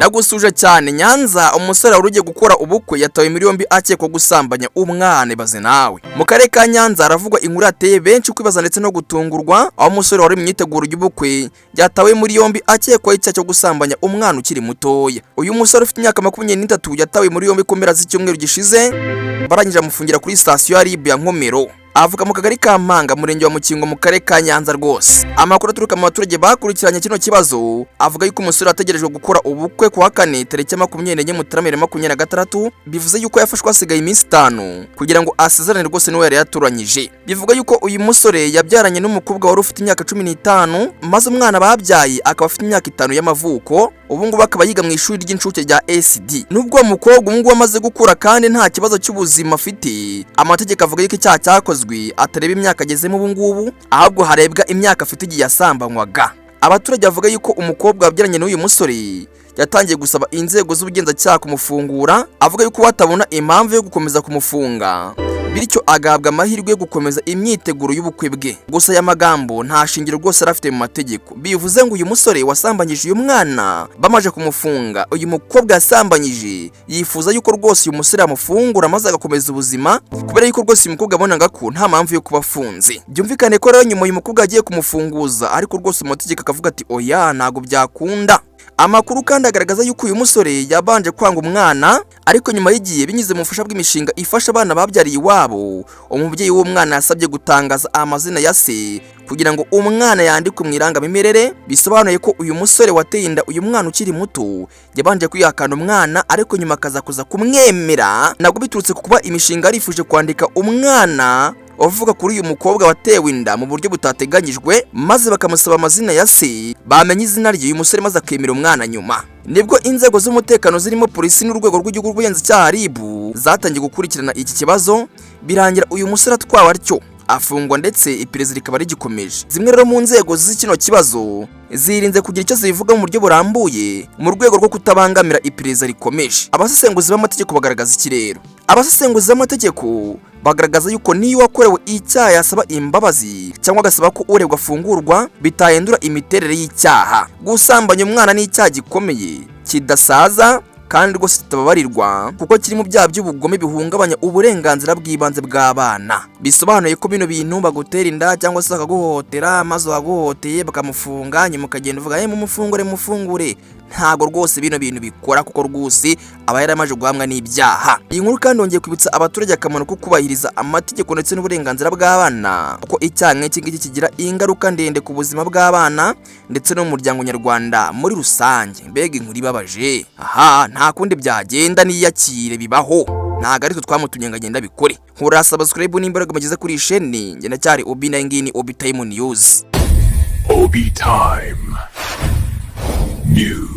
Ndagusuje cyane Nyanza. Umusore wari ugiye gukora ubukwe yatawe muri yombi akekwa gusambanya umwana baze nawe. Mu karere ka Nyanza haravugwa inkuru yateye benshi kwibaza ndetse no gutungurwa, aho umusore wari mu myiteguro y'ubukwe yatawe muri yombi akekwa icyaha cyo gusambanya umwana ukiri mutoya. Uyu musore ufite imyaka 23 yatawe muri yombi ku mpera z'icyumweru gishize, barangije amufungira kuri station ya RIB ya Nkomero. Avuga mu kagari ka Mpanga murenge wa Mukingo mu karere ka Nyanza rwose. Amakuru aturuka mu baturage bakurikiranye kino kibazo avuga yuko umusore ategerejwe gukora ubukwe ku wa kane tariki 24 Mutarama 2026, bivuze yuko yafashwe asigaye iminsi 5 kugira ngo asezerane rwose n'uwo yari yaturanyije. Bivuga yuko uyu musore yabyaranye n'umukobwa wari ufite imyaka 15, maze umwana babyaye akaba afite imyaka 5 y'amavuko. Ubu ngubu akaba yiga mu ishuri ry'incuke rya SD. Nubwo umukobwa ubu amaze gukura kandi nta kibazo cy'ubuzima afite, amategeko avuga yuko icyaha cyakozwe atareba imyaka agezemo ubu ngubu, ahubwo harebwa imyaka afite igihe yasambanywaga. Abaturage bavuga yuko umukobwa wabyaranye n'uyu musore yatangiye gusaba inzego z'ubugenzacyaha kumufungura, avuga yuko batabona impamvu yo gukomeza kumufunga, bityo agahabwa amahirwe yo gukomeza imyiteguro y'ubukwe bwe. Gusa aya magambo nta shingiro rwose arafite mu mategeko. Bivuze ngo uyu musore wasambanyije uyu mwana bamaje kumufunga, uyu mukobwa yasambanyije yifuza yuko rwose uyu musore amufungura maze agakomeza ubuzima, kubera yuko rwose uyu mukobwa abonaga ko nta mpamvu yo kuba afunze. Byumvikane ko rero nyuma uyu mukobwa agiye kumufunguza, ariko rwose amategeko akavuga ati oya ntago byakunda. Amakuru kandi agaragaza yuko uyu musore yabanje kwanga umwana, ariko nyuma y'igihe binyuze mu bufasha bw'imishinga ifasha abana babyariye iwabo, umubyeyi w'umwana yasabye gutangaza amazina ya se kugira ngo umwana yandikwe mu irangamimerere. Bisobanuye ko uyu musore wateye inda uyu mwana ukiri muto yabanje kwihakana umwana, ariko nyuma akaza kuza kumwemera, nabwo biturutse ku kuba imishinga yarifuje kwandika umwana uvuga kuri uyu mukobwa watewe inda mu buryo butateganyijwe, maze bakamusaba amazina ya se, bamenye izina rye uyu musore maze akemera umwana. Nyuma nibwo inzego z'umutekano zirimo polisi n'urwego rw'igihugu rw'ubugenzacyaha RIB zatangiye gukurikirana iki kibazo, birangira uyu musore atwawe atyo afungwa, ndetse iperereza rikaba rigikomeje. Zimwe rero mu nzego z'ikino kibazo zirinze kugira icyo zivuga mu buryo burambuye mu rwego rwo kutabangamira iperereza rikomeje. Abasesenguzi b'amategeko bagaragaza iki rero? Abasesenguzi b'amategeko bagaragaza yuko niyo wakorewe icyaha yasaba imbabazi cyangwa agasaba ko uregwa afungurwa, bitahindura imiterere y'icyaha. Gusambanya umwana ni icyaha gikomeye kidasaza kandi rwose kitababarirwa, kuko kiri mu byaha by'ubugome bihungabanya uburenganzira bw'ibanze bw'abana. Bisobanuye ko bino bintu bagutera inda cyangwa se bakaguhohotera, maze waguhoteye bakamufunga, nyuma ukagenda uvuga mufungure, ntago rwose bino bintu bikora, kuko rwose aba yaramaje guhamwa n'ibyaha. Iyi nkuru kandi yongeye kwibutsa abaturage akamaro ko kubahiriza amategeko ndetse n'uburenganzira bw'abana, kuko icyaha nk'iki ngiki kigira ingaruka ndende ku buzima bw'abana ndetse no mu muryango nyarwanda muri rusange. Mbega inkuru ibabaje. Aha nta kundi byagenda, niyakire bibaho, ntago ari twe twamutumye ngo agenda bikore. Nkura subscribe n'imbaraga mugeze kuri isheni. Njye ndacyari Obi na ngini Obi Time News. Obi Time News.